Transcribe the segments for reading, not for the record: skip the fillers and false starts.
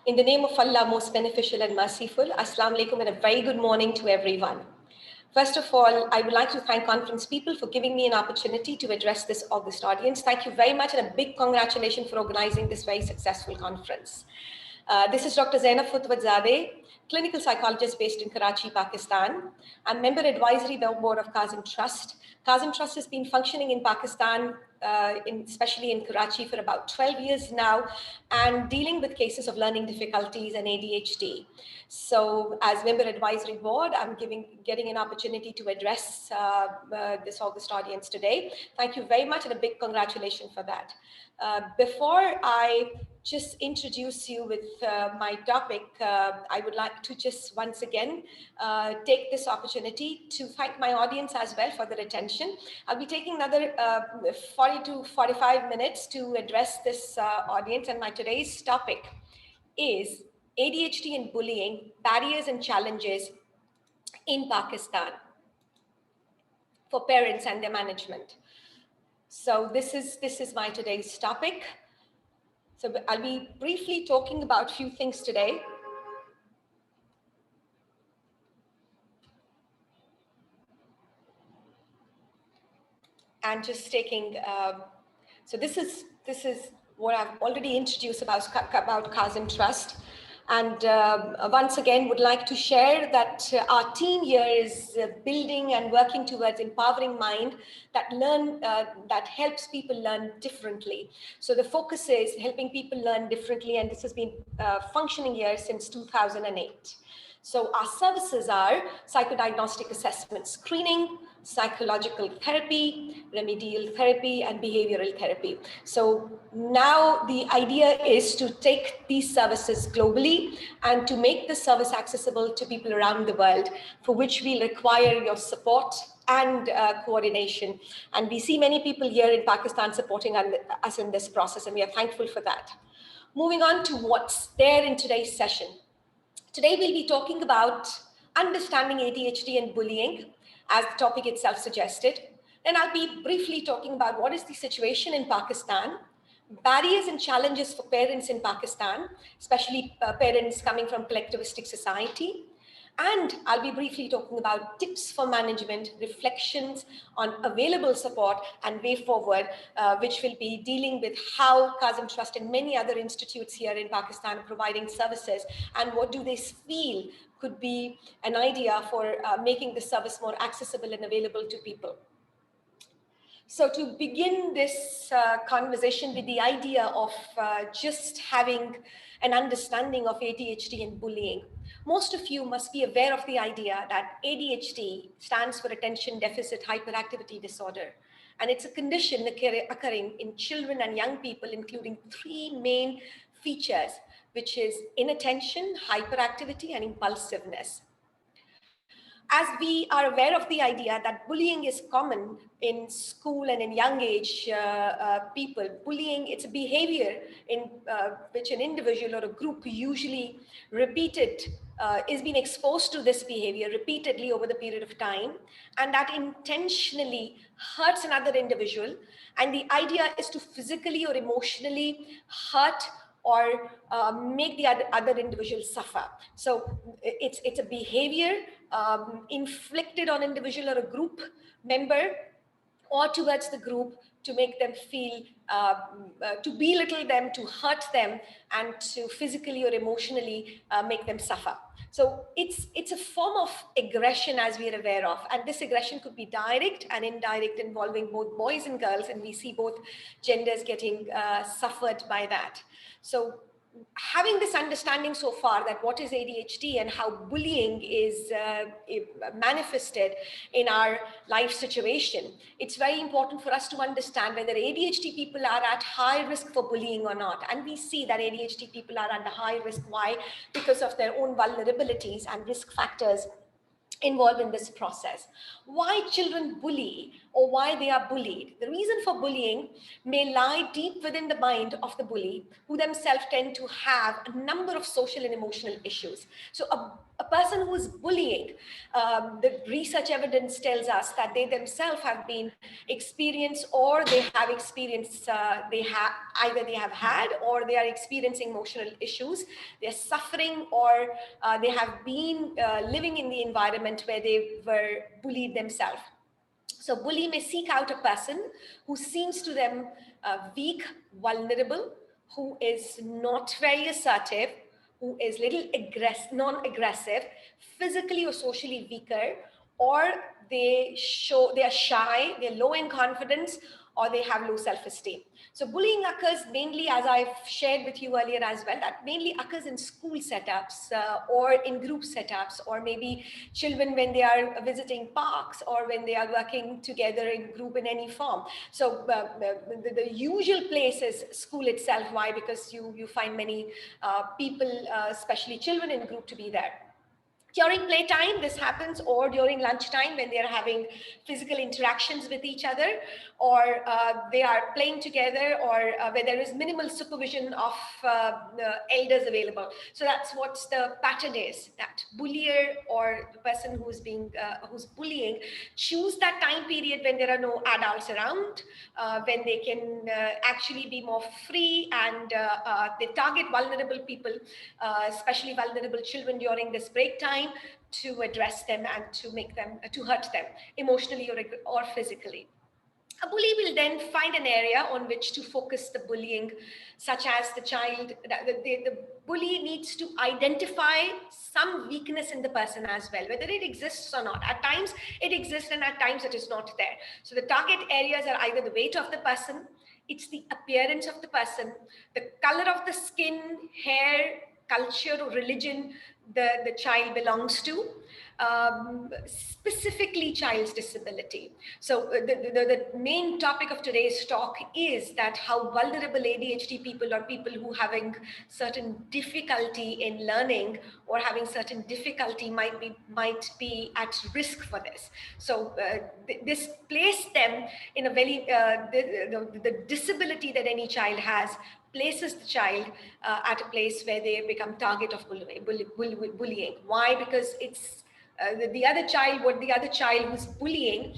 In the name of Allah, most beneficial and merciful, Assalamu alaikum and a very good morning to everyone. First of all, I would like to thank conference people for giving me an opportunity to address this august audience. Thank you very much and a big congratulations for organizing this very successful conference. This is Dr. Zainab Zadeh, clinical psychologist based in Karachi, Pakistan. I'm member advisory board of Kazim Trust. Kazim Trust has been functioning in Pakistan, especially in Karachi, for about 12 years now, and dealing with cases of learning difficulties and ADHD. So as member advisory board, I'm getting an opportunity to address this august audience today. Thank you very much and a big congratulations for that. Before I just introduce you with my topic, I would like to just once again take this opportunity to thank my audience as well for their attention. I'll be taking another 40 to 45 minutes to address this audience, and my today's topic is ADHD and bullying, barriers and challenges in Pakistan for parents and their management. So this is my today's topic. So I'll be briefly talking about a few things today. And just taking, so this is what I've already introduced about Kazim Trust. And once again, would like to share that our team here is building and working towards empowering mind that helps people learn differently. So the focus is helping people learn differently, and this has been functioning here since 2008. So our services are psychodiagnostic assessment screening, psychological therapy, remedial therapy, and behavioral therapy. So now the idea is to take these services globally and to make the service accessible to people around the world, for which we require your support and coordination. And we see many people here in Pakistan supporting us in this process, and we are thankful for that. Moving on to what's there in today's session. Today we'll be talking about understanding ADHD and bullying, as the topic itself suggested. Then I'll be briefly talking about what is the situation in Pakistan, barriers and challenges for parents in Pakistan, especially parents coming from collectivistic society. And I'll be briefly talking about tips for management, reflections on available support and way forward, which will be dealing with how Kazim Trust and many other institutes here in Pakistan are providing services, and what do they feel could be an idea for making the service more accessible and available to people. So to begin this conversation with the idea of just having an understanding of ADHD and bullying, most of you must be aware of the idea that ADHD stands for Attention Deficit Hyperactivity Disorder. And it's a condition occurring in children and young people, including three main features, which is inattention, hyperactivity, and impulsiveness. As we are aware of the idea that bullying is common in school and in young age people, bullying, it's a behavior in which an individual or a group usually is being exposed to this behavior repeatedly over the period of time, and that intentionally hurts another individual. And the idea is to physically or emotionally hurt or make the other individual suffer. So it's a behavior inflicted on individual or a group member or towards the group to make them feel, to belittle them, to hurt them, and to physically or emotionally make them suffer. So it's a form of aggression, as we are aware of, and this aggression could be direct and indirect, involving both boys and girls, and we see both genders getting suffered by that. So having this understanding so far that what is ADHD and how bullying is manifested in our life situation, it's very important for us to understand whether ADHD people are at high risk for bullying or not. And we see that ADHD people are under high risk. Why? Because of their own vulnerabilities and risk factors involved in this process. Why children bully? or why they are bullied. The reason for bullying may lie deep within the mind of the bully, who themselves tend to have a number of social and emotional issues. So a person who is bullying, the research evidence tells us that they themselves have been experienced, or they have experienced, either they have had or they are experiencing emotional issues. They're suffering, or they have been living in the environment where they were bullied themselves. So bully may seek out a person who seems to them weak, vulnerable, who is not very assertive, who is little non-aggressive, physically or socially weaker, or they are shy, they're low in confidence, or they have low self-esteem. So bullying occurs mainly, as I've shared with you earlier as well, that mainly occurs in school setups or in group setups, or maybe children when they are visiting parks, or when they are working together in group in any form. So the usual place is school itself. Why? Because you find many people, especially children in group, to be there. During playtime, this happens, or during lunchtime when they're having physical interactions with each other, or they are playing together, or where there is minimal supervision of the elders available. So that's what the pattern is, that bullier or the person who's bullying choose that time period when there are no adults around, when they can actually be more free, and they target vulnerable people, especially vulnerable children during this break time, to address them and to hurt them emotionally or physically. A bully will then find an area on which to focus the bullying, such as the bully needs to identify some weakness in the person as well, whether it exists or not. At times it exists, and at times it is not there. So the target areas are either the weight of the person, it's the appearance of the person, the color of the skin, hair, culture, or religion the child belongs to, specifically child's disability. So the main topic of today's talk is that how vulnerable ADHD people, or people who having certain difficulty in learning or having certain difficulty, might be at risk for this. So this places them in a very, the disability that any child has places the child at a place where they become target of bullying. Why? Because it's the other child, what the other child who's bullying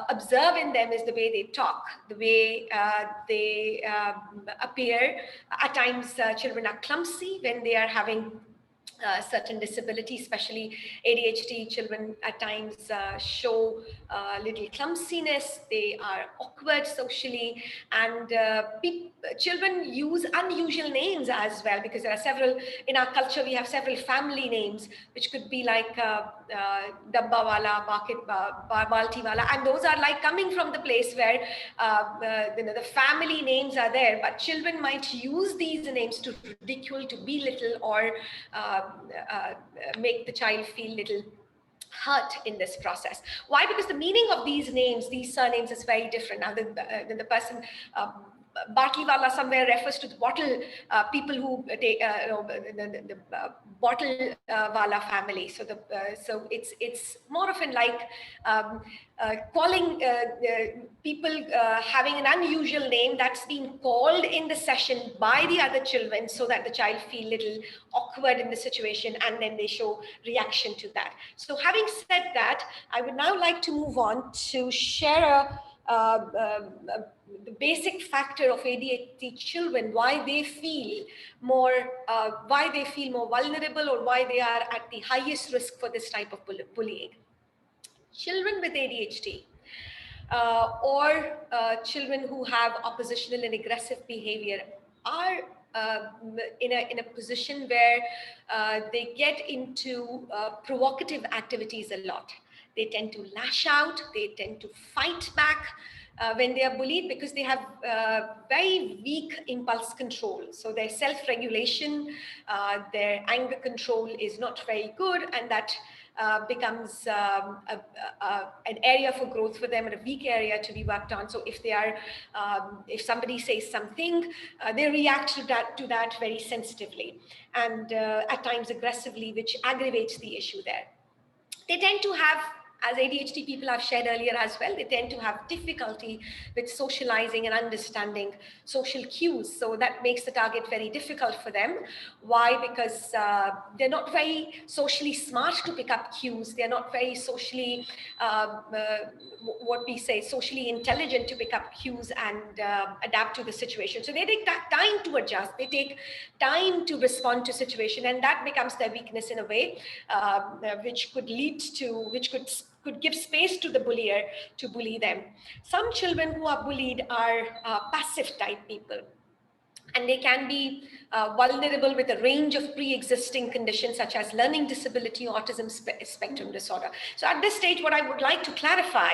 observe in them is the way they talk, the way they appear. At times, children are clumsy when they are having certain disability, especially ADHD children at times show little clumsiness. They are awkward socially, and children use unusual names as well, because there are several, in our culture we have several family names, which could be like Dabba Wala, Balti Wala, and those are like coming from the place where the family names are there, but children might use these names to ridicule, to belittle, or make the child feel little hurt in this process. Why? Because the meaning of these names, these surnames, is very different. Now, the person, Batliwala somewhere refers to the bottle people who take the bottle wala family. So so it's more often like calling people having an unusual name that's been called in the session by the other children, so that the child feel little awkward in the situation, and then they show reaction to that. So having said that, I would now like to move on to share the basic factor of ADHD children, why they feel more vulnerable, or why they are at the highest risk for this type of bullying. Children with ADHD or children who have oppositional and aggressive behavior are in a position where they get into provocative activities a lot. They tend to lash out, they tend to fight back when they are bullied, because they have very weak impulse control. So their self-regulation, their anger control is not very good, and that becomes an area for growth for them, and a weak area to be worked on. So if they are, if somebody says something, they react to that very sensitively, and at times aggressively, which aggravates the issue there. They tend to have as ADHD people I've shared earlier as well, they tend to have difficulty with socializing and understanding social cues. So that makes the target very difficult for them. Why? Because they're not very socially smart to pick up cues. They're not very socially, what we say, socially intelligent to pick up cues and adapt to the situation. So they take time to adjust. They take time to respond to situation, and that becomes their weakness in a way, which could lead to, which could give space to the bullier to bully them. Some children who are bullied are passive type people, and they can be vulnerable with a range of pre-existing conditions such as learning disability, autism spectrum disorder. So at this stage, what I would like to clarify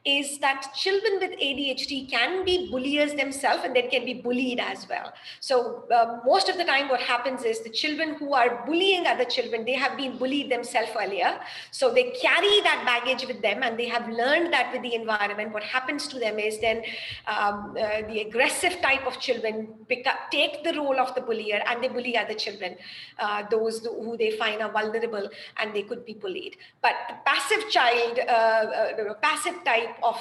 is that children with ADHD can be bulliers themselves, and they can be bullied as well. So most of the time what happens is the children who are bullying other children, they have been bullied themselves earlier. So they carry that baggage with them, and they have learned that with the environment. What happens to them is then the aggressive type of children take the role of the bullier, and they bully other children, those who they find are vulnerable, and they could be bullied. But the passive child, passive type of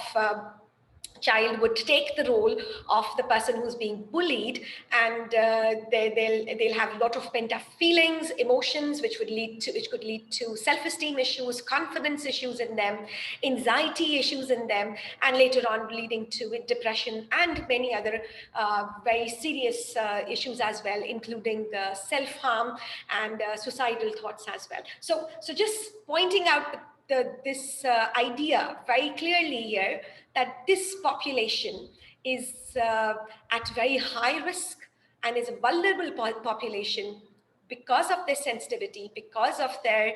child would take the role of the person who's being bullied, and they'll have a lot of pent-up feelings, emotions, which could lead to self-esteem issues, confidence issues in them, anxiety issues in them, and later on leading to depression and many other very serious issues as well, including self-harm and suicidal thoughts as well. So just pointing out this idea very clearly here, that this population is at very high risk and is a vulnerable population because of their sensitivity, because of their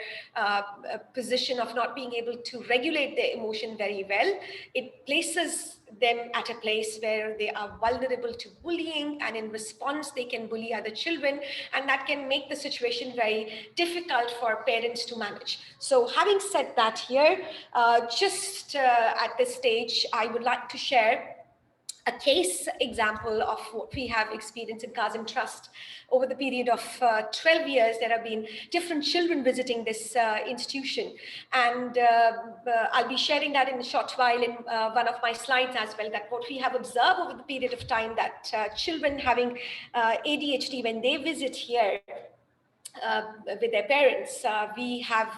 position of not being able to regulate their emotion very well. It places them at a place where they are vulnerable to bullying, and in response they can bully other children, and that can make the situation very difficult for parents to manage. So having said that here, just at this stage, I would like to share a case example of what we have experienced in Kazim Trust. Over the period of 12 years, there have been different children visiting this institution. And I'll be sharing that in a short while in one of my slides as well, that what we have observed over the period of time, that children having ADHD, when they visit here, with their parents, we have,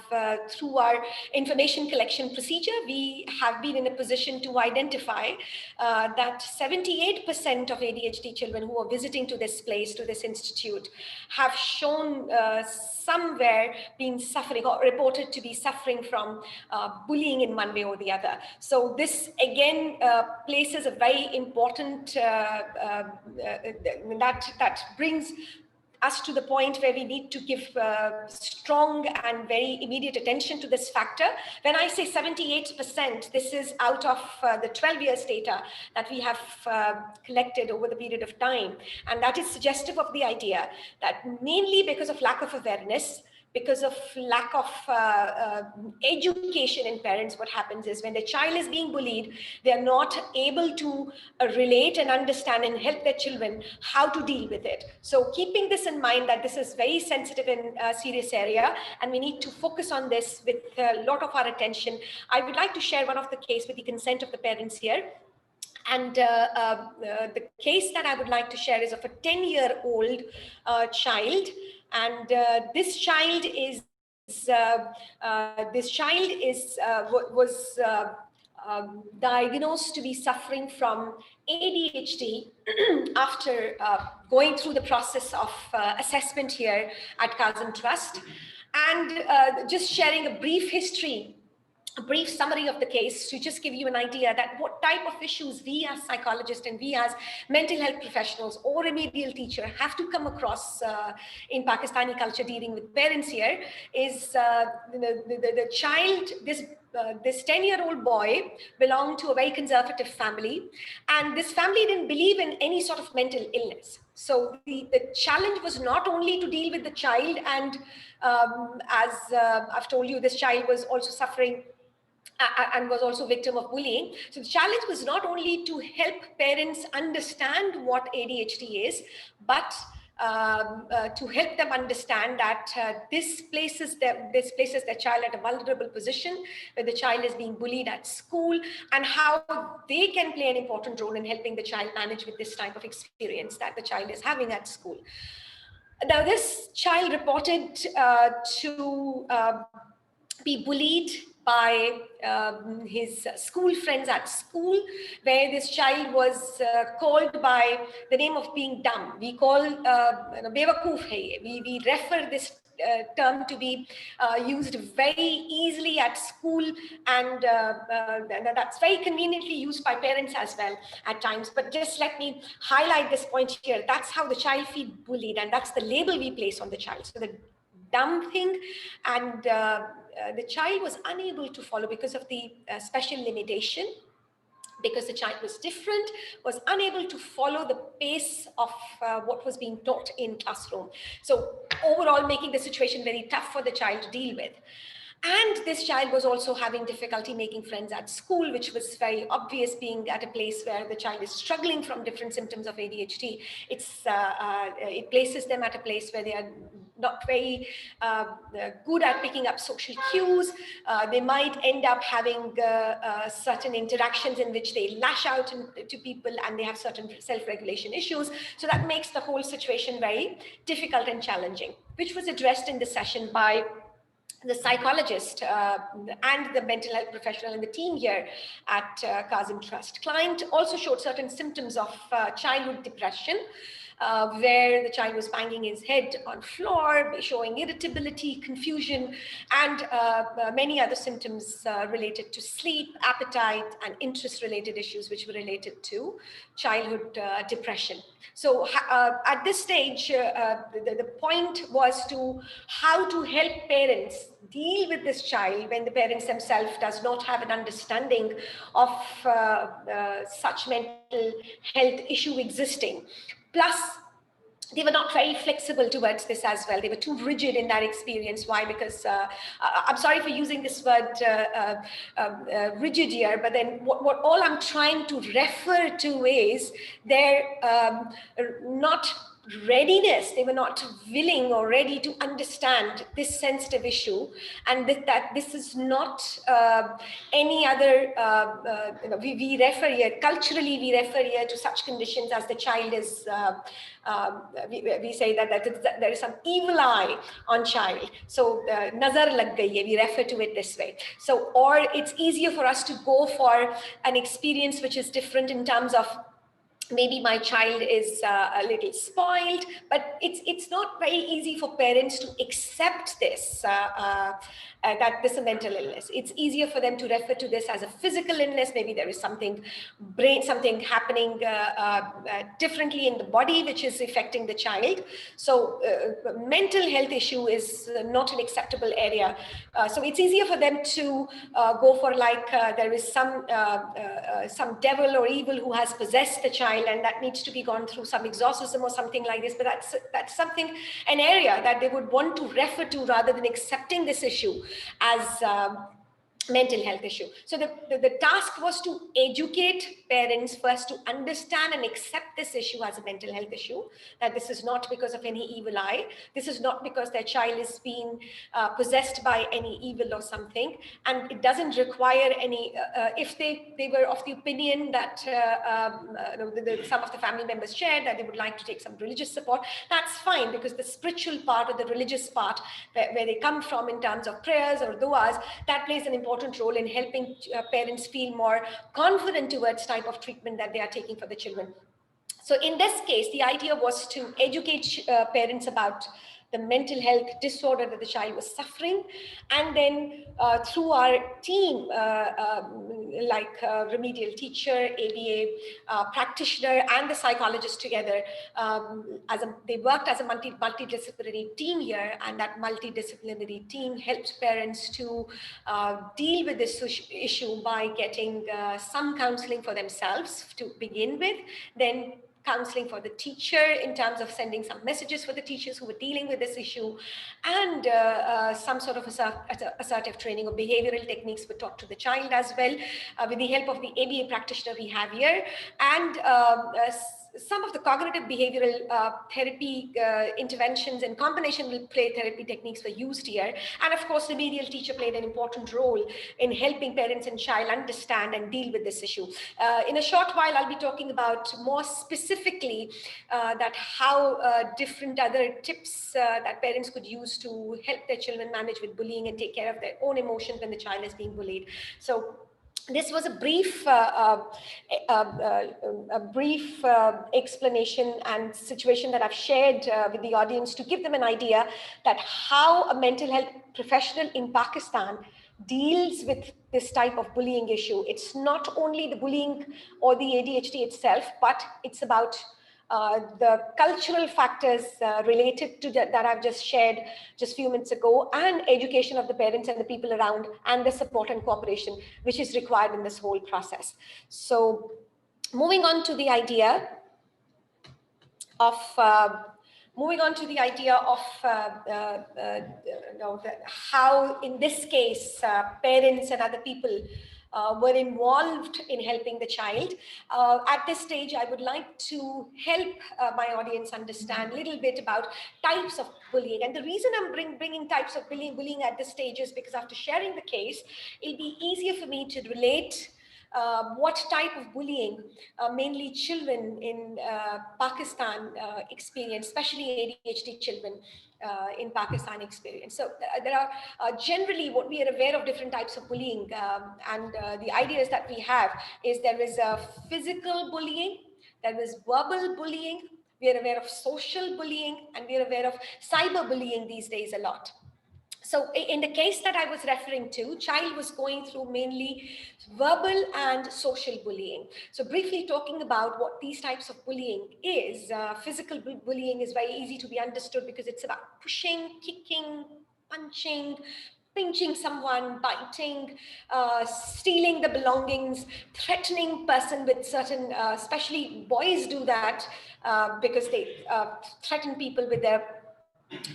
through our information collection procedure, we have been in a position to identify that 78% of ADHD children who are visiting to this place, to this institute, have shown somewhere been suffering or reported to be suffering from bullying in one way or the other. So this again places a very important, that brings us to the point where we need to give strong and very immediate attention to this factor. When I say 78%, this is out of the 12 years data that we have collected over the period of time. And that is suggestive of the idea that mainly because of lack of awareness, because of lack of education in parents, what happens is when the child is being bullied, they are not able to relate and understand and help their children how to deal with it. So keeping this in mind, that this is very sensitive and serious area, and we need to focus on this with a lot of our attention. I would like to share one of the case with the consent of the parents here. And the case that I would like to share is of a 10-year-old child. And this child was diagnosed to be suffering from ADHD after going through the process of assessment here at Kazim Trust. And just sharing a brief history, a brief summary of the case to just give you an idea that what type of issues we as psychologists and we as mental health professionals or remedial teacher have to come across in Pakistani culture dealing with parents here is the child, this 10-year-old boy belonged to a very conservative family, and this family didn't believe in any sort of mental illness. So the challenge was not only to deal with the child, and as I've told you, this child was also suffering and was also victim of bullying. So the challenge was not only to help parents understand what ADHD is, but to help them understand that this places their child at a vulnerable position where the child is being bullied at school, and how they can play an important role in helping the child manage with this type of experience that the child is having at school. Now, this child reported to be bullied by his school friends at school, where this child was called by the name of being dumb. We call bewakoof hai ye. We refer this term to be used very easily at school, and that's very conveniently used by parents as well at times. But just let me highlight this point here. That's how the child feels bullied, and that's the label we place on the child. So the dumb thing, and the child was unable to follow because of the special limitation, because the child was different, was unable to follow the pace of what was being taught in classroom. So overall, making the situation very tough for the child to deal with. And this child was also having difficulty making friends at school, which was very obvious, being at a place where the child is struggling from different symptoms of ADHD. It places them at a place where they are not very good at picking up social cues. They might end up having certain interactions in which they lash out to people, and they have certain self-regulation issues. So that makes the whole situation very difficult and challenging, which was addressed in the session by the psychologist and the mental health professional in the team here at Kazim Trust. Client also showed certain symptoms of childhood depression, where the child was banging his head on floor, showing irritability, confusion, and many other symptoms related to sleep, appetite, and interest-related issues which were related to childhood depression. So at this stage, the point was to how to help parents deal with this child when the parents themselves does not have an understanding of such mental health issue existing. Plus, they were not very flexible towards this as well. They were too rigid in that experience. Why? Because I'm sorry for using this word rigid here, but then what all I'm trying to refer to is their not readiness. They were not willing or ready to understand this sensitive issue, and that this is not any other, we refer here, culturally we refer here to such conditions as the child is, we say that there is some evil eye on child. So nazar lag gayi hai, we refer to it this way. So, or it's easier for us to go for an experience which is different in terms of maybe my child is a little spoiled, but it's not very easy for parents to accept this, that this is a mental illness. It's easier for them to refer to this as a physical illness. Maybe there is something happening differently in the body which is affecting the child. So mental health issue is not an acceptable area. So it's easier for them to go for like there is some devil or evil who has possessed the child, and that needs to be gone through some exorcism or something like this. But that's something, an area that they would want to refer to rather than accepting this issue as mental health issue. So the task was to educate parents first to understand and accept this issue as a mental health issue, that this is not because of any evil eye. This is not because their child is being possessed by any evil or something. And it doesn't require any, if they were of the opinion that some of the family members shared that they would like to take some religious support, that's fine, because the spiritual part or the religious part where they come from in terms of prayers or du'as, that plays an important role in helping parents feel more confident towards type of treatment that they are taking for the children. So in this case, the idea was to educate parents about the mental health disorder that the child was suffering, and then through our team, like remedial teacher, ABA practitioner, and the psychologist together, they worked as a multidisciplinary team here, and that multidisciplinary team helped parents to deal with this issue by getting some counseling for themselves to begin with, then counseling for the teacher in terms of sending some messages for the teachers who were dealing with this issue, and some sort of assertive training or behavioral techniques were taught to the child as well, with the help of the ABA practitioner we have here, and some of the cognitive behavioral therapy interventions in combination with play therapy techniques were used here. And of course, remedial teacher played an important role in helping parents and child understand and deal with this issue. In a short while, I'll be talking about more specifically that how different other tips that parents could use to help their children manage with bullying and take care of their own emotions when the child is being bullied. So this was a brief, explanation and situation that I've shared with the audience to give them an idea that how a mental health professional in Pakistan deals with this type of bullying issue. It's not only the bullying or the ADHD itself, but it's about the cultural factors related to that I've just shared just a few minutes ago, and education of the parents and the people around, and the support and cooperation which is required in this whole process. So moving on to the idea of how, in this case, parents and other people were involved in helping the child. At this stage, I would like to help my audience understand a little bit about types of bullying. And the reason I'm bringing types of bullying at this stage is because after sharing the case, it'll be easier for me to relate what type of bullying mainly children in Pakistan experience, especially ADHD children in Pakistan experience. So there are generally what we are aware of different types of bullying, and the ideas that we have is there is physical bullying, there is verbal bullying, we are aware of social bullying, and we are aware of cyber bullying these days a lot. So in the case that I was referring to, child was going through mainly verbal and social bullying. So briefly talking about what these types of bullying is, physical bullying is very easy to be understood because it's about pushing, kicking, punching, pinching someone, biting, stealing the belongings, threatening person with certain, especially boys do that because they threaten people with their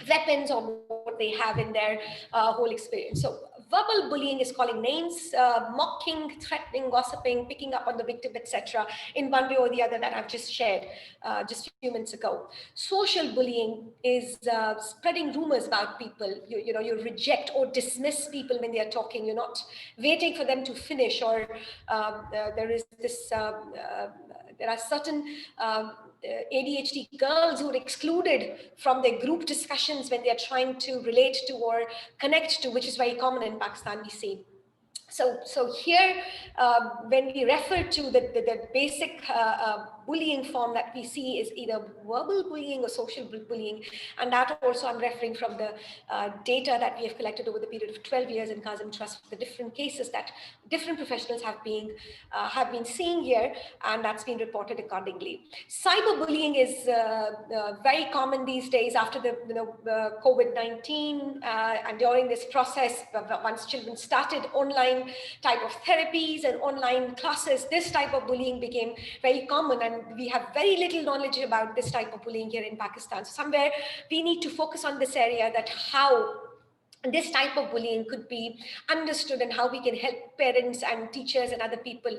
weapons or what they have in their whole experience. So verbal bullying is calling names, mocking, threatening, gossiping, picking up on the victim, etc. in one way or the other that I've just shared just a few minutes ago. Social bullying is spreading rumors about people. You reject or dismiss people when they are talking. You're not waiting for them to finish, or there is this, there are certain ADHD girls who are excluded from their group discussions when they are trying to relate to or connect to, which is very common in Pakistan, we see. So here, when we refer to the basic bullying form that we see is either verbal bullying or social bullying, and that also I'm referring from the data that we have collected over the period of 12 years in Kazim Trust, the different cases that different professionals have been seeing here, and that's been reported accordingly. Cyberbullying is very common these days after the COVID-19, and during this process, once children started online type of therapies and online classes, this type of bullying became very common, and we have very little knowledge about this type of bullying here in Pakistan. So somewhere we need to focus on this area, that how this type of bullying could be understood and how we can help parents and teachers and other people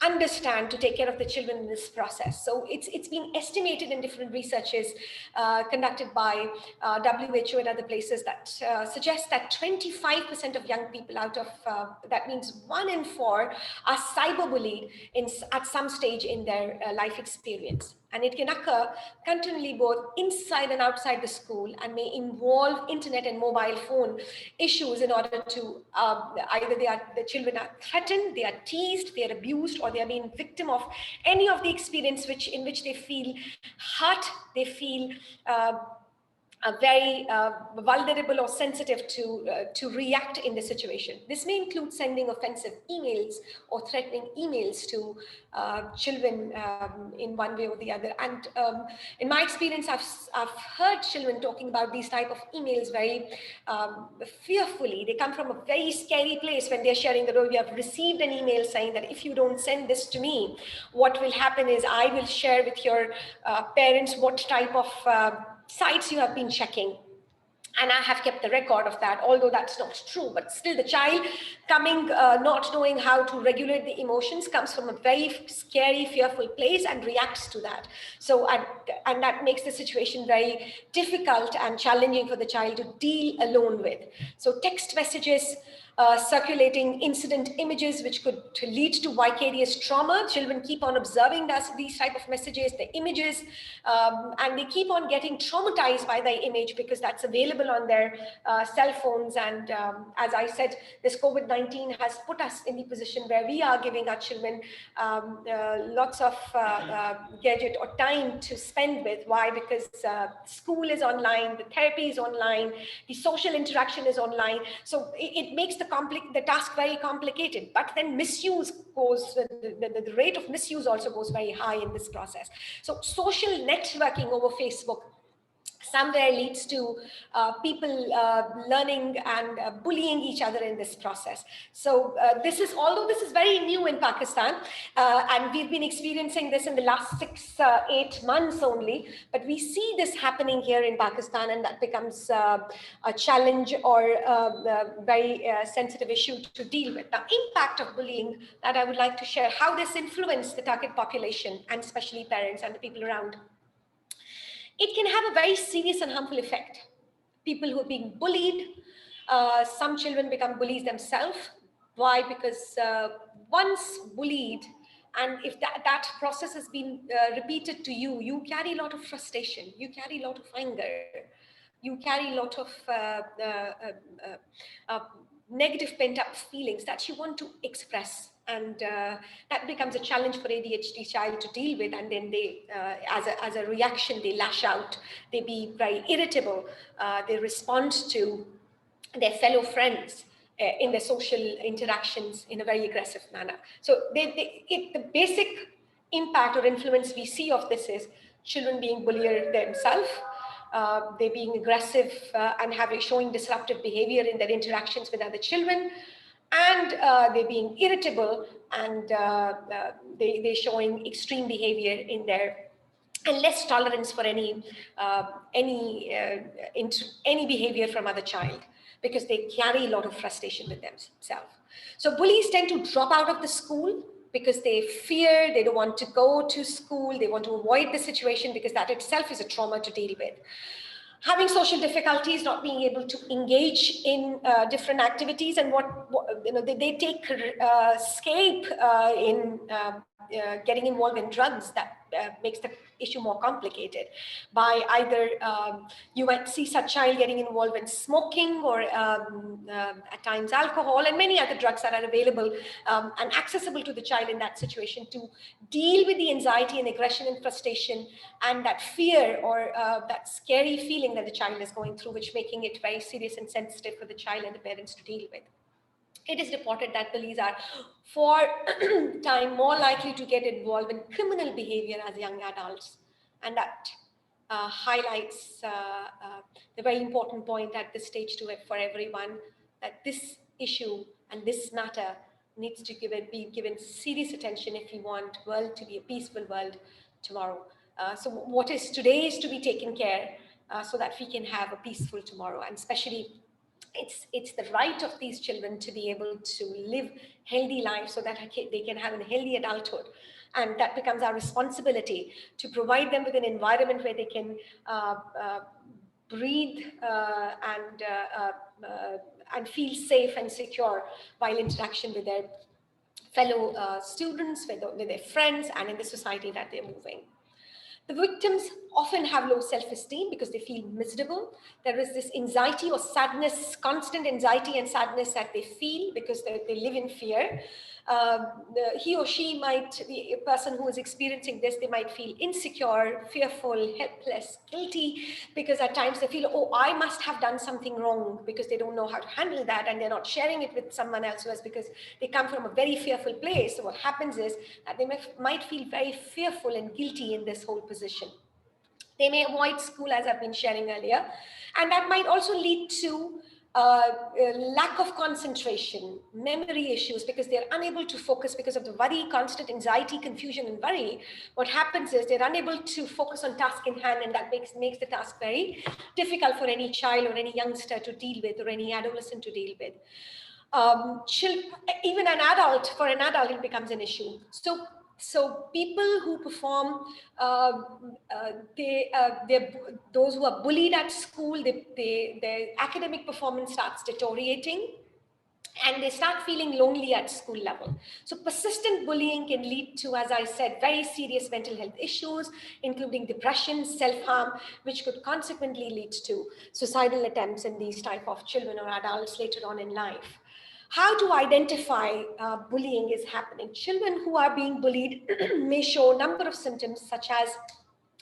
understand to take care of the children in this process. So it's been estimated in different researches conducted by WHO and other places that suggest that 25% of young people out of, that means 1 in 4, are cyberbullied at some stage in their life experience. And it can occur continually both inside and outside the school, and may involve internet and mobile phone issues in order to either the children are threatened, they are teased, they are abused, or they are being victim of any of the experience in which they feel hurt, they feel very vulnerable or sensitive to react in the situation. This may include sending offensive emails or threatening emails to children in one way or the other. And in my experience, I've heard children talking about these type of emails very fearfully. They come from a very scary place when they're sharing that, oh, you have received an email saying that if you don't send this to me, what will happen is I will share with your parents what type of sites you have been checking. And I have kept the record of that, although that's not true, but still the child coming, not knowing how to regulate the emotions, comes from a very scary, fearful place and reacts to that. So, and that makes the situation very difficult and challenging for the child to deal alone with. So text messages, circulating incident images which could lead to vicarious trauma. Children keep on observing these type of messages, the images, and they keep on getting traumatized by the image because that's available on their cell phones. And as I said, this COVID-19 has put us in the position where we are giving our children lots of gadget or time to spend with. Why? Because school is online, the therapy is online, the social interaction is online. So it makes the task very complicated. But then misuse goes, the rate of misuse also goes very high in this process. So social networking over Facebook somewhere leads to people learning and bullying each other in this process. So although this is very new in Pakistan, and we've been experiencing this in the last 6-8 months only, but we see this happening here in Pakistan, and that becomes a challenge or a very sensitive issue to deal with. Now, impact of bullying that I would like to share, how this influenced the target population, and especially parents and the people around. It can have a very serious and harmful effect. People who are being bullied, some children become bullies themselves. Why? Because once bullied, and if that process has been repeated to you, you carry a lot of frustration, you carry a lot of anger, you carry a lot of negative pent-up feelings that you want to express. And that becomes a challenge for ADHD child to deal with. And then they, as a reaction, they lash out, they be very irritable, they respond to their fellow friends in their social interactions in a very aggressive manner. So the basic impact or influence we see of this is children being bullied themselves, they being aggressive and showing disruptive behavior in their interactions with other children, and they're being irritable, and they're showing extreme behavior in their, and less tolerance for any behavior from other child, because they carry a lot of frustration with themselves. So bullies tend to drop out of the school because they fear, they don't want to go to school, they want to avoid the situation because that itself is a trauma to deal with. Having social difficulties, not being able to engage in different activities, and they take escape in getting involved in drugs. That makes the issue more complicated. By either you might see such child getting involved in smoking, or at times alcohol, and many other drugs that are available and accessible to the child in that situation to deal with the anxiety and aggression and frustration and that fear or that scary feeling that the child is going through, which making it very serious and sensitive for the child and the parents to deal with. It is reported that bullies are for time more likely to get involved in criminal behavior as young adults. And that highlights the very important point at this stage for everyone, that this issue and this matter needs to be given serious attention if we want the world to be a peaceful world tomorrow. So what is today is to be taken care so that we can have a peaceful tomorrow, and especially it's the right of these children to be able to live healthy lives so that they can have a healthy adulthood. And that becomes our responsibility to provide them with an environment where they can breathe and feel safe and secure while interaction with their fellow students, with their friends, and in the society that they're moving. The victims often have low self-esteem because they feel miserable. There is this anxiety or sadness, constant anxiety and sadness that they feel because they live in fear. He or she might, the person who is experiencing this, they might feel insecure, fearful, helpless, guilty, because at times they feel, oh, I must have done something wrong, because they don't know how to handle that, and they're not sharing it with someone else, because they come from a very fearful place. So what happens is that they might feel very fearful and guilty in this whole position. They may avoid school, as I've been sharing earlier, and that might also lead to lack of concentration, memory issues because they're unable to focus because of the worry, constant anxiety, confusion, and worry. What happens is they're unable to focus on task in hand, and that makes the task very difficult for any child or any youngster to deal with, or any adolescent to deal with. Even for an adult, it becomes an issue. So people who perform, those who are bullied at school, their academic performance starts deteriorating, and they start feeling lonely at school level. So persistent bullying can lead to, as I said, very serious mental health issues, including depression, self-harm, which could consequently lead to suicidal attempts in these type of children or adults later on in life. How to identify bullying is happening? Children who are being bullied may show a number of symptoms, such as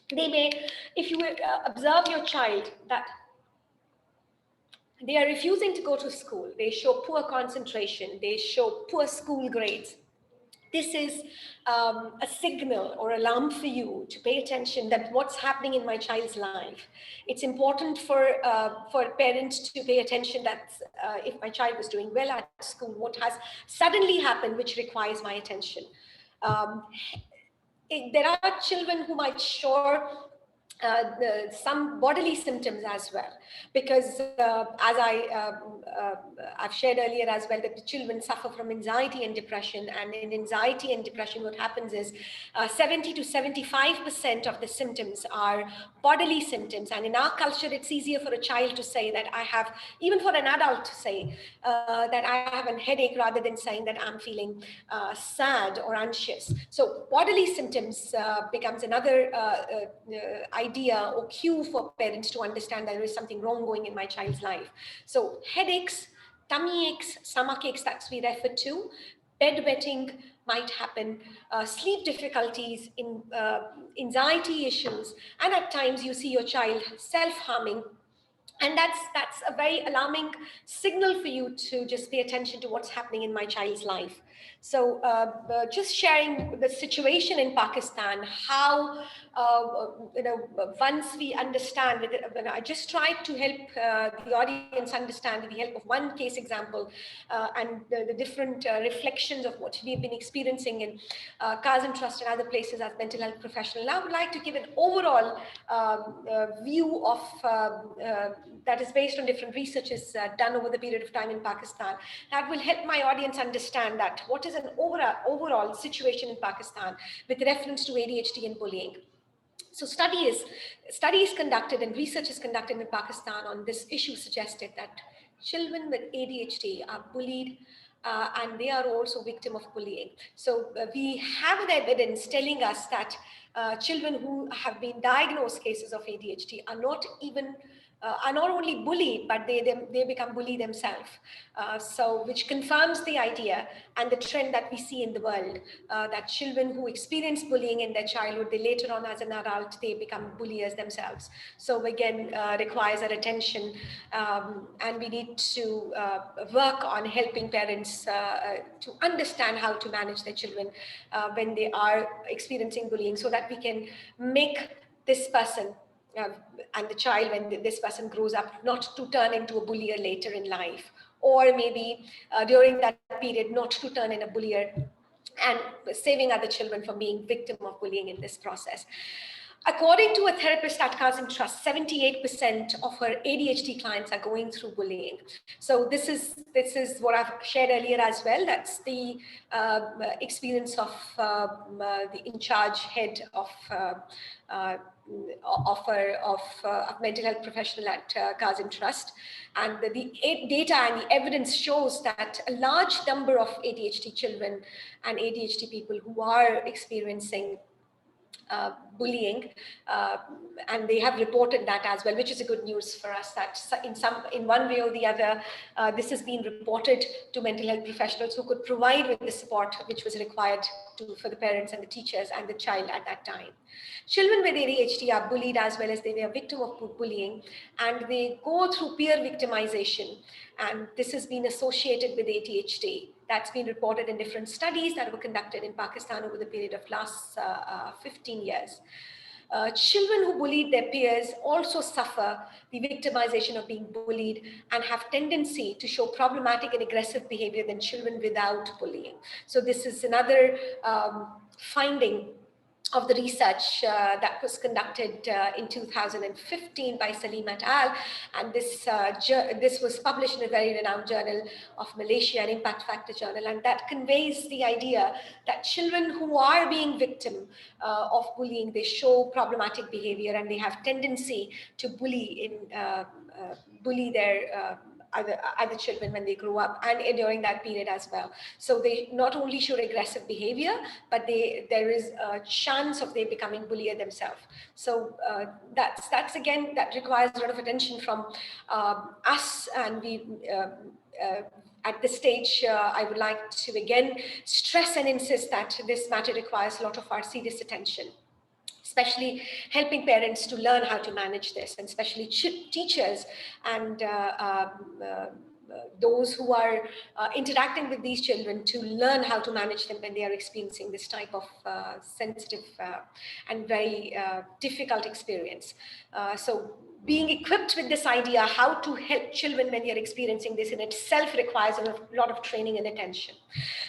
they may, if you observe your child, that they are refusing to go to school, they show poor concentration, they show poor school grades. This is a signal or alarm for you to pay attention that what's happening in my child's life. It's important for parents to pay attention that if my child was doing well at school, what has suddenly happened which requires my attention. There are children who might show some bodily symptoms as well, because as I've shared earlier as well, that the children suffer from anxiety and depression, and in anxiety and depression what happens is 70 to 75% of the symptoms are bodily symptoms, and in our culture it's easier for a child to say that I have, even for an adult to say that I have a headache, rather than saying that I'm feeling sad or anxious. So bodily symptoms becomes another idea or cue for parents to understand that there is something wrong going in my child's life. So headaches, tummy aches, stomach aches, that's we refer to. Bedwetting might happen, sleep difficulties, anxiety issues, and at times you see your child self-harming. And that's a very alarming signal for you to just pay attention to what's happening in my child's life. So just sharing the situation in Pakistan, how, once we understand, I just tried to help the audience understand with the help of one case example and the different reflections of what we've been experiencing in Kazim Trust and other places as mental health professionals. I would like to give an overall view of that is based on different researches done over the period of time in Pakistan. That will help my audience understand that what is an overall situation in Pakistan with reference to ADHD and bullying. So studies conducted and research is conducted in Pakistan on this issue suggested that children with ADHD are bullied and they are also victim of bullying. So we have the evidence telling us that children who have been diagnosed cases of ADHD are not only bullied, but they become bullied themselves. So which confirms the idea and the trend that we see in the world, that children who experience bullying in their childhood, they later on as an adult, they become bulliers themselves. So again, requires our attention, and we need to work on helping parents to understand how to manage their children when they are experiencing bullying, so that we can make this person and the child, when this person grows up, not to turn into a bullier later in life, or maybe during that period not to turn in a bullier, and saving other children from being victim of bullying in this process. According to a therapist at Kazim Trust, 78% of her ADHD clients are going through bullying. So this is what I've shared earlier as well. That's the experience of the in-charge head of mental health professional at Kazim Trust. And the data and the evidence shows that a large number of ADHD children and ADHD people who are experiencing bullying, and they have reported that as well, which is a good news for us, that in one way or the other, this has been reported to mental health professionals who could provide with the support which was required for the parents and the teachers and the child at that time. Children with ADHD are bullied as well as they are victim of bullying, and they go through peer victimization, and this has been associated with ADHD. That's been reported in different studies that were conducted in Pakistan over the period of last 15 years. children who bullied their peers also suffer the victimization of being bullied and have tendency to show problematic and aggressive behavior than children without bullying. So this is another finding of the research that was conducted in 2015 by Salim et al. And this was published in a very renowned journal of Malaysia, an impact factor journal, and that conveys the idea that children who are being victim of bullying, they show problematic behavior and they have tendency to bully their other children when they grow up and during that period as well. So they not only show aggressive behavior, but there is a chance of they becoming bullier themselves. So that's again, that requires a lot of attention from us, and we at this stage, I would like to again stress and insist that this matter requires a lot of our serious attention, especially helping parents to learn how to manage this, and especially teachers and those who are interacting with these children to learn how to manage them when they are experiencing this type of sensitive and very difficult experience. So being equipped with this idea how to help children when they're experiencing this in itself requires a lot of training and attention.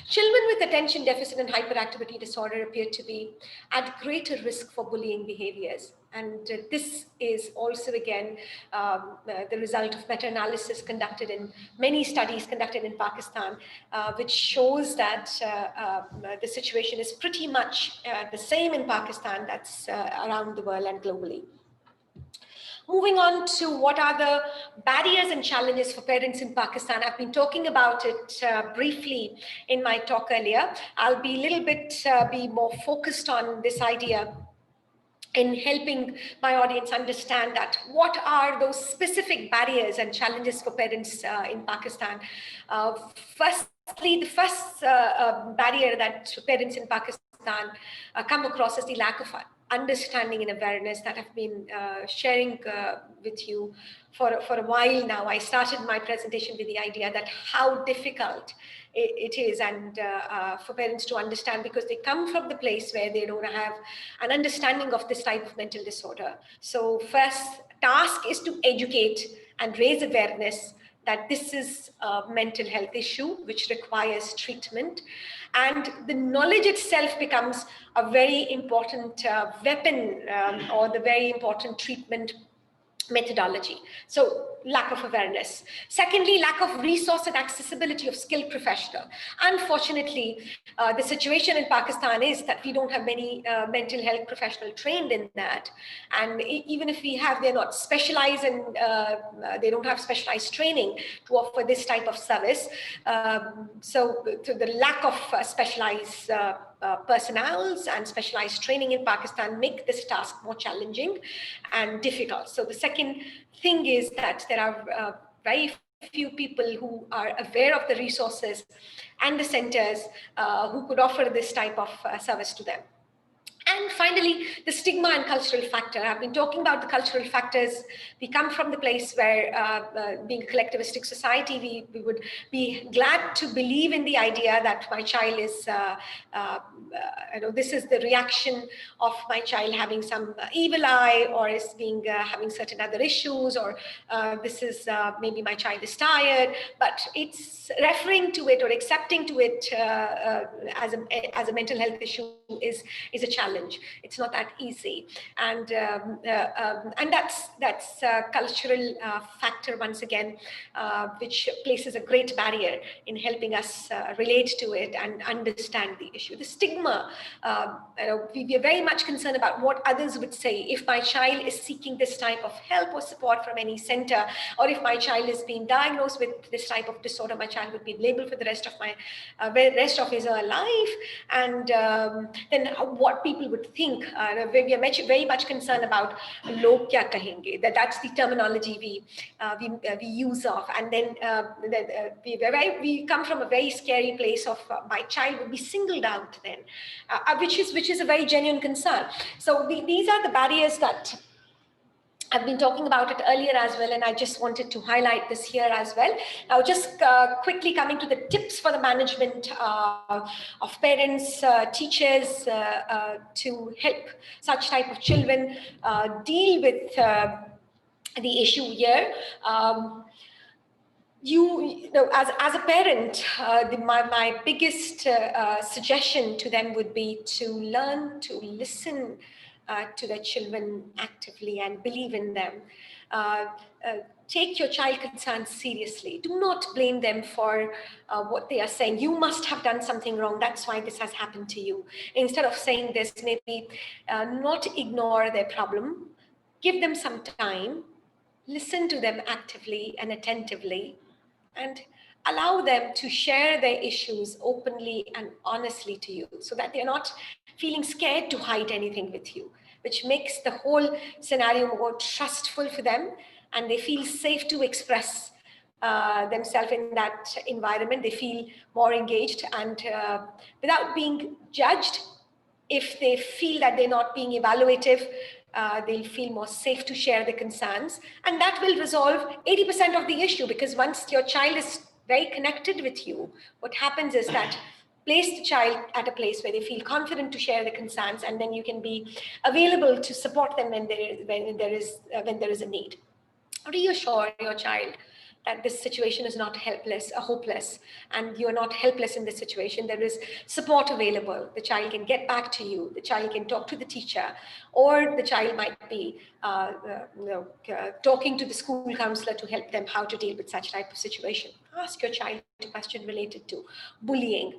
Children with attention deficit and hyperactivity disorder appear to be at greater risk for bullying behaviors. And this is also, again, the result of meta-analysis conducted in many studies conducted in Pakistan, which shows that the situation is pretty much the same in Pakistan that's around the world and globally. Moving on to what are the barriers and challenges for parents in Pakistan. I've been talking about it briefly in my talk earlier. I'll be a little bit be more focused on this idea in helping my audience understand that what are those specific barriers and challenges for parents in Pakistan. Firstly, the first barrier that parents in Pakistan come across is the lack of understanding and awareness that I've been sharing with you for a while now. I started my presentation with the idea that how difficult it is and for parents to understand, because they come from the place where they don't have an understanding of this type of mental disorder. So first task is to educate and raise awareness that this is a mental health issue which requires treatment, and the knowledge itself becomes a very important weapon or the very important treatment methodology. So lack of awareness. Secondly, lack of resource and accessibility of skilled professional. Unfortunately, the situation in Pakistan is that we don't have many mental health professional trained in that. And even if we have, they're not specialized and they don't have specialized training to offer this type of service. So the lack of specialized personnels and specialized training in Pakistan make this task more challenging and difficult. So the second thing is that there are very few people who are aware of the resources and the centers who could offer this type of service to them. And finally, the stigma and cultural factor. I've been talking about the cultural factors. We come from the place where, being a collectivistic society, we would be glad to believe in the idea that my child is, this is the reaction of my child having some evil eye, or is being having certain other issues, or this is maybe my child is tired. But it's referring to it or accepting to it as a mental health issue is a challenge. It's not that easy, and that's a cultural factor once again, which places a great barrier in helping us relate to it and understand the issue. The stigma, we are very much concerned about what others would say if my child is seeking this type of help or support from any center, or if my child is being diagnosed with this type of disorder, my child would be labeled for the rest of his life, and then what people would think. We are very much concerned about log kya kahenge. That's the terminology we use of, and then we come from a very scary place of my child would be singled out then, which is a very genuine concern. So these are the barriers that I've been talking about it earlier as well, and I just wanted to highlight this here as well. Now, just quickly coming to the tips for the management of parents, teachers, to help such type of children deal with the issue here. You know, as a parent, my biggest suggestion to them would be to learn to listen to their children actively and believe in them. Uh, Take your child concerns seriously. Do not blame them for what they are saying. You must have done something wrong. That's why this has happened to you. Instead of saying this, maybe not ignore their problem. Give them some time. Listen to them actively and attentively, and allow them to share their issues openly and honestly to you, so that they're not feeling scared to hide anything with you, which makes the whole scenario more trustful for them, and they feel safe to express themselves in that environment. They feel more engaged and without being judged. If they feel that they're not being evaluative, they'll feel more safe to share the concerns. And that will resolve 80% of the issue, because once your child is very connected with you, what happens is that place the child at a place where they feel confident to share the concerns, and then you can be available to support them when there is a need. Reassure your child that this situation is not helpless or hopeless, and you're not helpless in this situation. There is support available. The child can get back to you. The child can talk to the teacher, or the child might be talking to the school counselor to help them how to deal with such type of situation. Ask your child a question related to bullying,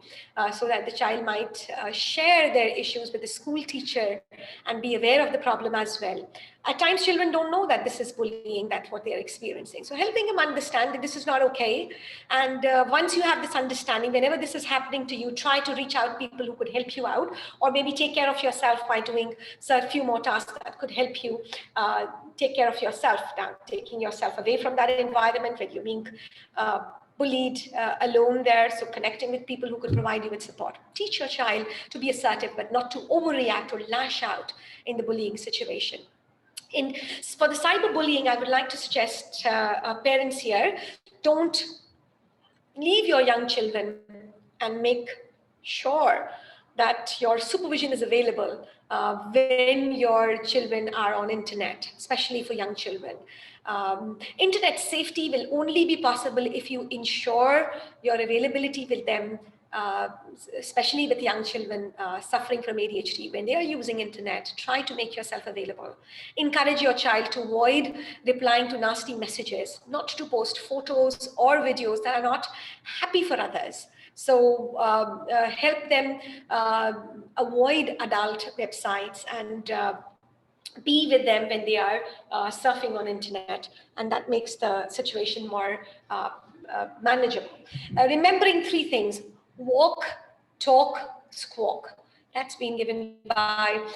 so that the child might share their issues with the school teacher and be aware of the problem as well. At times, children don't know that this is bullying, that's what they're experiencing. So helping them understand that this is not okay. And once you have this understanding, whenever this is happening to you, try to reach out to people who could help you out, or maybe take care of yourself by doing a few more tasks that could help you take care of yourself now, taking yourself away from that environment where you're being bullied alone there. So connecting with people who could provide you with support. Teach your child to be assertive, but not to overreact or lash out in the bullying situation. For the cyberbullying, I would like to suggest parents here, don't leave your young children, and make sure that your supervision is available when your children are on internet, especially for young children. Internet safety will only be possible if you ensure your availability with them, especially with young children suffering from ADHD. When they are using internet, try to make yourself available. Encourage your child to avoid replying to nasty messages, not to post photos or videos that are not happy for others. So help them avoid adult websites, and be with them when they are surfing on internet, and that makes the situation more manageable. Remembering 3 things: walk, talk, squawk. That's been given by,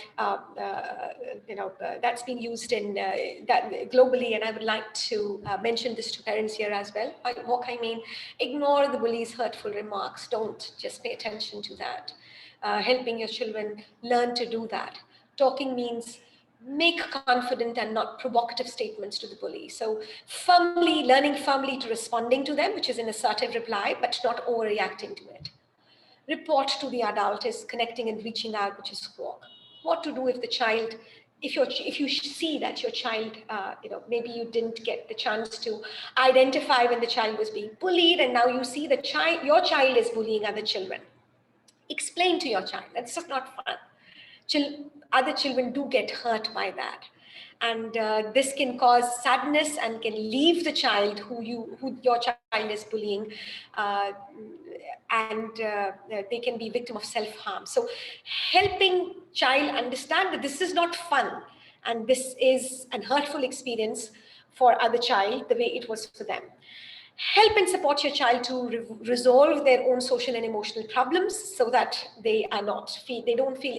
that's been used in that globally, and I would like to mention this to parents here as well. By walk, I mean ignore the bully's hurtful remarks. Don't just pay attention to that. Helping your children learn to do that. Talking means make confident and not provocative statements to the bully. So learning firmly to responding to them, which is an assertive reply, but not overreacting to it. Report to the adult is connecting and reaching out, which is squawk. What to do if the child, if you see that your child, maybe you didn't get the chance to identify when the child was being bullied, and now you see your child is bullying other children. Explain to your child that's just not fun. Other children do get hurt by that, and this can cause sadness and can leave the child who your child is bullying, and they can be victim of self-harm. So helping child understand that this is not fun, and this is an hurtful experience for other child the way it was for them. Help and support your child to resolve their own social and emotional problems, so that they don't feel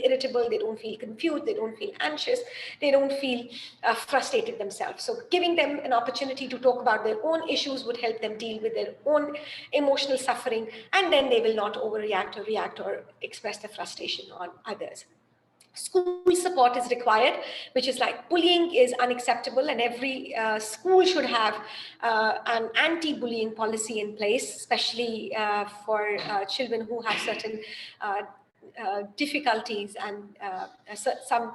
irritable, they don't feel confused, they don't feel anxious, they don't feel frustrated themselves. So giving them an opportunity to talk about their own issues would help them deal with their own emotional suffering, and then they will not overreact or react or express their frustration on others. School support is required, which is like bullying is unacceptable, and every school should have an anti-bullying policy in place, especially for children who have certain difficulties and some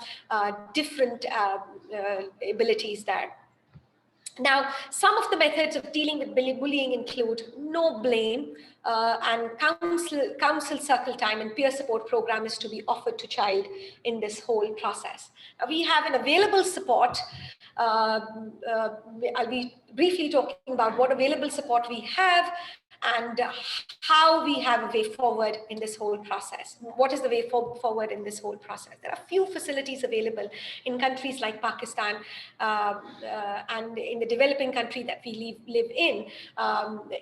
different abilities there. Now, some of the methods of dealing with bullying include no blame, and counsel circle time and peer support program is to be offered to child in this whole process. Now, we have an available support. I'll be briefly talking about what available support we have and how we have a way forward in this whole process. What is the way forward in this whole process? There are few facilities available in countries like Pakistan and in the developing country that we live in.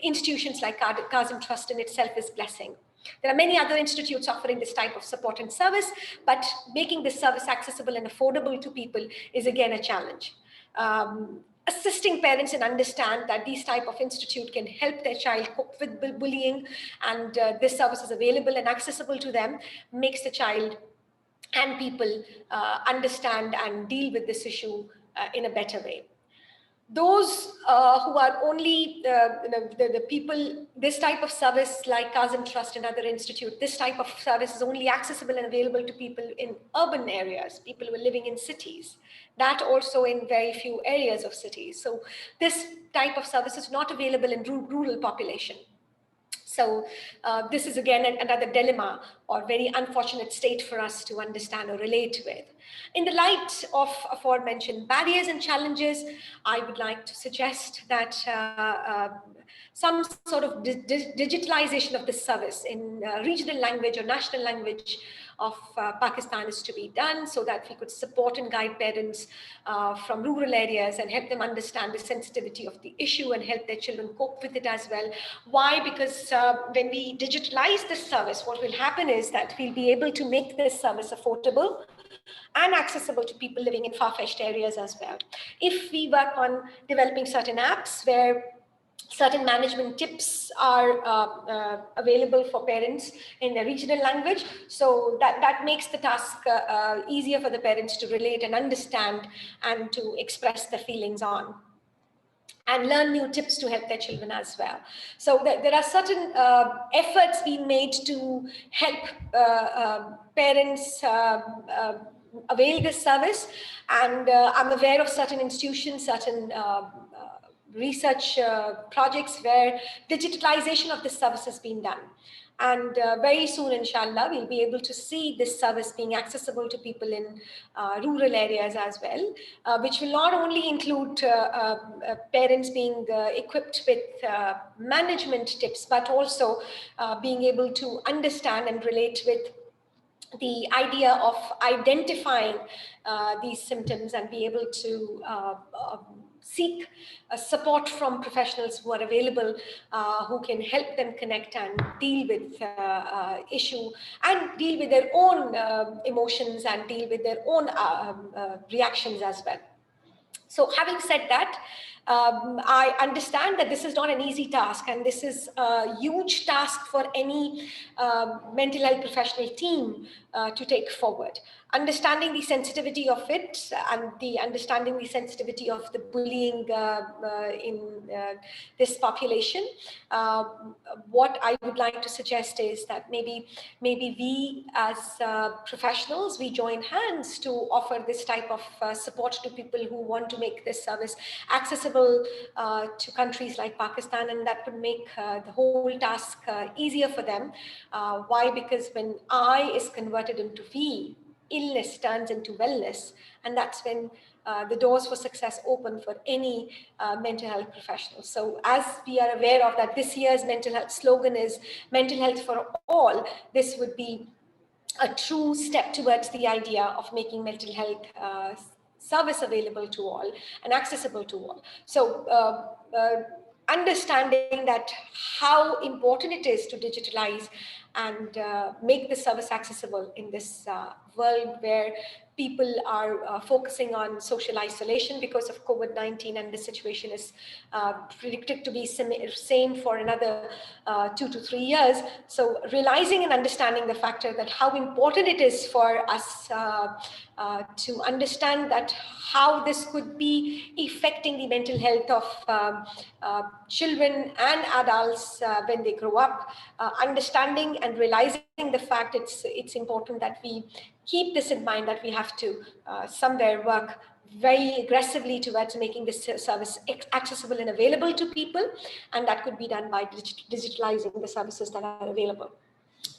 Institutions like Kazim Trust in itself is blessing. There are many other institutes offering this type of support and service, but making this service accessible and affordable to people is again a challenge. Assisting parents and understand that these type of institute can help their child cope with bullying, and this service is available and accessible to them, makes the child and people understand and deal with this issue in a better way. Those who are only the people, this type of service like Kazim Trust and other institute, this type of service is only accessible and available to people in urban areas, people who are living in cities, that also in very few areas of cities. So this type of service is not available in rural population. So this is again another dilemma or very unfortunate state for us to understand or relate with. In the light of aforementioned barriers and challenges, I would like to suggest that some sort of digitalization of this service in regional language or national language of Pakistan is to be done, so that we could support and guide parents from rural areas and help them understand the sensitivity of the issue and help their children cope with it as well. Why? Because when we digitalize this service, what will happen is that we'll be able to make this service affordable and accessible to people living in far-fetched areas as well. If we work on developing certain apps where certain management tips are available for parents in a regional language, so that makes the task easier for the parents to relate and understand and to express their feelings on, and learn new tips to help their children as well. So there are certain efforts being made to help parents avail this service, and I'm aware of certain institutions, certain research projects where digitalization of this service has been done. And very soon, inshallah, we'll be able to see this service being accessible to people in rural areas as well, which will not only include parents being equipped with management tips, but also being able to understand and relate with the idea of identifying these symptoms and be able to seek support from professionals who are available, who can help them connect and deal with issue and deal with their own emotions and deal with their own reactions as well. So having said that, I understand that this is not an easy task, and this is a huge task for any mental health professional team to take forward. Understanding the sensitivity of it and understanding the sensitivity of the bullying in this population, what I would like to suggest is that maybe we as professionals, we join hands to offer this type of support to people who want to make this service accessible to countries like Pakistan, and that would make the whole task easier for them. Why? Because when I is converted into we, illness turns into wellness, and that's when the doors for success open for any mental health professional. So as we are aware of that this year's mental health slogan is mental health for all, this would be a true step towards the idea of making mental health service available to all and accessible to all. So understanding that how important it is to digitalize and make the service accessible in this world where people are focusing on social isolation because of COVID-19, and the situation is predicted to be same for another 2 to 3 years. So realizing and understanding the factor that how important it is for us to understand that how this could be affecting the mental health of children and adults when they grow up, understanding and realizing the fact it's important that we keep this in mind, that we have to somewhere work very aggressively towards making this service accessible and available to people, and that could be done by digitalizing the services that are available.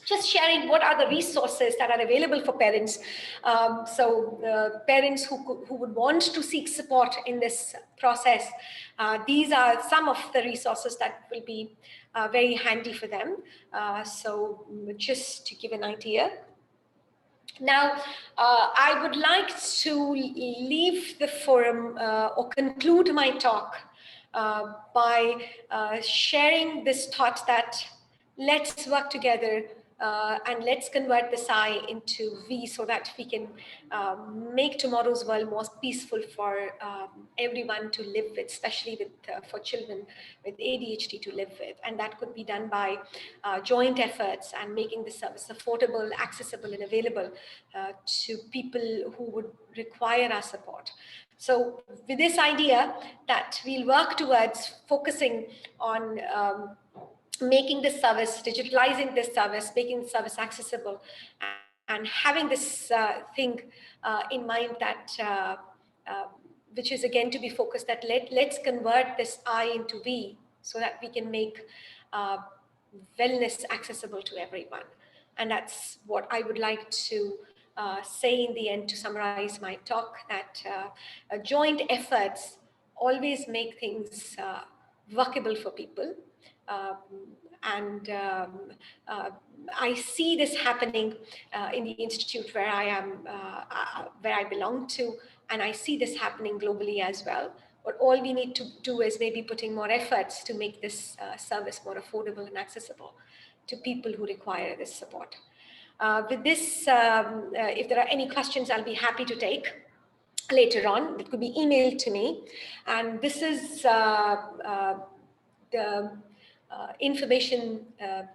Just sharing what are the resources that are available for parents. Parents who would want to seek support in this process, these are some of the resources that will be very handy for them. Just to give an idea. Now, I would like to leave the forum or conclude my talk by sharing this thought that let's work together and let's convert this I into we, so that we can make tomorrow's world more peaceful for everyone to live with, especially for children with ADHD to live with. And that could be done by joint efforts and making the service affordable, accessible, and available to people who would require our support. So with this idea that we'll work towards focusing on making this service, digitalizing this service, making the service accessible, and having this thing in mind that, which is again to be focused, that let's convert this I into we, so that we can make wellness accessible to everyone. And that's what I would like to say in the end to summarize my talk, that joint efforts always make things workable for people. I see this happening in the institute where I am, where I belong to, and I see this happening globally as well. But all we need to do is maybe putting more efforts to make this service more affordable and accessible to people who require this support. With this, if there are any questions, I'll be happy to take later on. It could be emailed to me. And this is the information,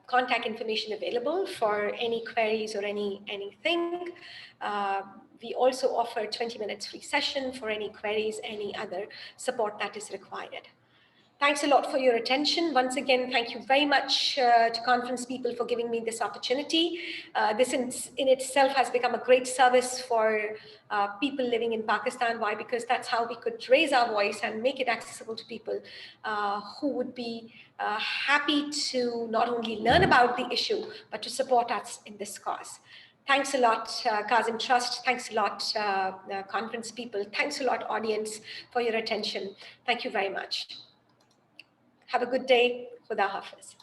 contact information available for any queries or anything. We also offer 20 minutes free session for any queries, any other support that is required. Thanks a lot for your attention. Once again, thank you very much to conference people for giving me this opportunity. This in itself has become a great service for people living in Pakistan. Why? Because that's how we could raise our voice and make it accessible to people who would be happy to not only learn about the issue, but to support us in this cause. Thanks a lot, Kazim Trust. Thanks a lot, conference people. Thanks a lot, audience, for your attention. Thank you very much. Have a good day. Khuda Hafiz.